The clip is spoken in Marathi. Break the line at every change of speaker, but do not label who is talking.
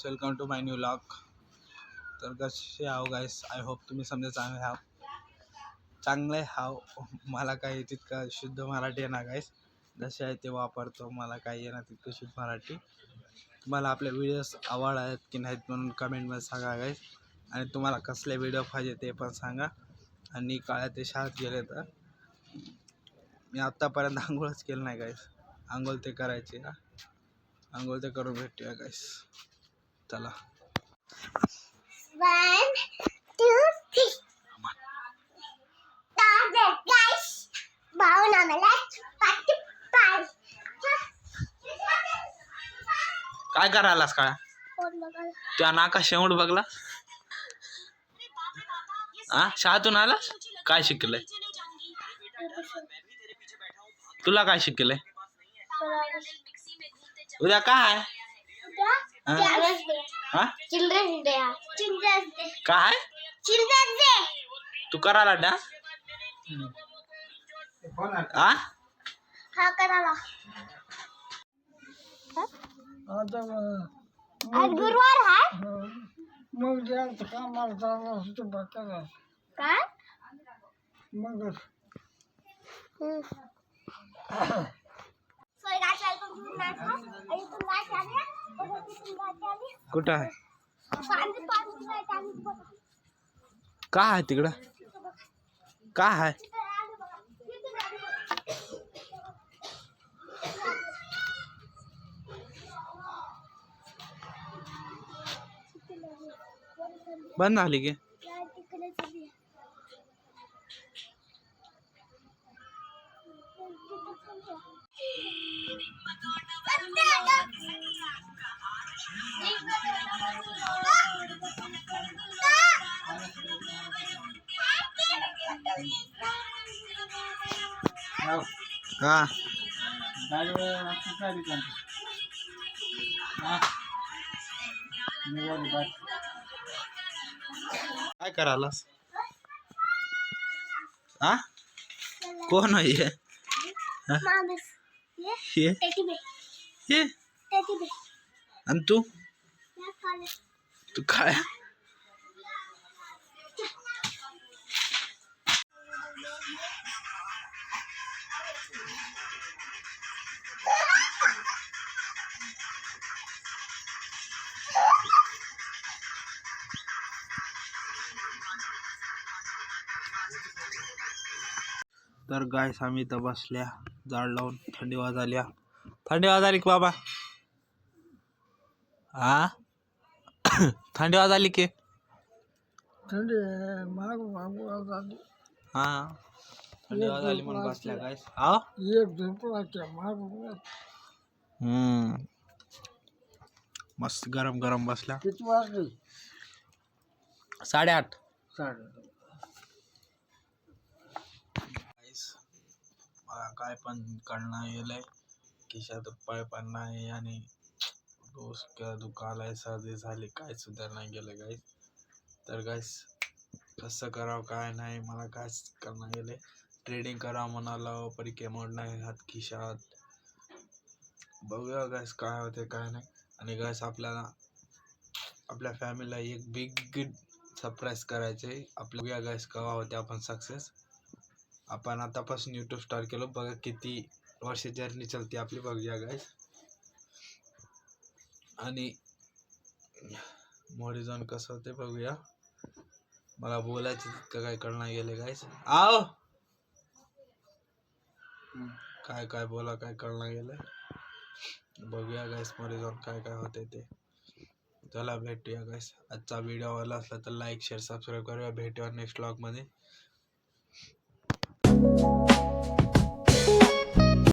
Welcome to my new vlog. तर कसे आहो गाईस, आय होप तुम्ही समजा चांगले हाव. मला काही तितकं शुद्ध मराठी आहे ना गाईस, जसे आहे ते वापरतो. मला काही येणार तितकं शुद्ध मराठी. तुम्हाला आपले व्हिडिओज आवड आहेत की नाहीत म्हणून कमेंटमध्ये सांगा गाईस. आणि तुम्हाला कसले व्हिडिओ पाहिजे ते पण सांगा. आणि काळ्या ते शाळेत गेले तर मी आत्तापर्यंत आंघोळच केलं नाही गाईस. आंघोळ ते करायची ना, आंघोळ ते करून भेटूया गाईस. चला
1 2 3 guys भाऊ ना मला पाठी पाय
काय करायलास काय? त्या नाका शेवट बघला. शाळेतून आलास? काय शिकलंय? तुला काय शिकलंय? उद्या काय?
Children's day.
काय
चिल्ड्रन्स डे
तू करायला डान्स?
हा करायला. आज गुरुवार आहे.
मग जायचं कामाला चाललं होतं बघा
काय
मग
कुठं आहे? काय आहे तिकडं? काय आहे? बंद झाली की? हा काय करायलास? कोण आहे हे? हे आणि तू काय? तर गायस आम्ही इथं बसल्या झाड लावून. थंडी वाजायला की बाबा? थंडी वाजायली की?
थंडी माग माग
थंडी वाजायली म्हणून बसल्या गायस.
एक झोपला की माग
मस्त गरम गरम बसल्या.
किती वाजले?
8:30. मला काय पण कळणार गेलंय, खिशात रुपये पण नाही आणि डोसक्या दुखायलाय, सर्दी झाली, काय सुद्धा नाही गेलं गाईस. तर गाईस कसं करावं काय नाही, मला कायच कळणार गेले. ट्रेडिंग करावं म्हणाला परी केमोड नाही हात खिशात. बघूया गाईस काय होते काय नाही. आणि गाईस आपल्या फॅमिलीला एक बिग सरप्राईज करायचे. बघूया गाईस केव्हा होते आपण सक्सेस. आपण आतापासून यूट्यूब स्टार्ट केलं, बघा किती वर्ष जर्नी चलते आपली, बघूया गाईस. आणि मोठी जाऊन कसं होते बघूया. मला बोलायचं तितकं काय कळणार गेले गाईस. काय बोला काय कळणार गेलं. बघूया गाईस मोठी जाऊन काय होते ते. चला भेटूया गाईस. आजचा व्हिडिओ आवडला असला तर लाईक शेअर सबस्क्राईब करूया. भेटूया नेक्स्ट व्लॉग मध्ये.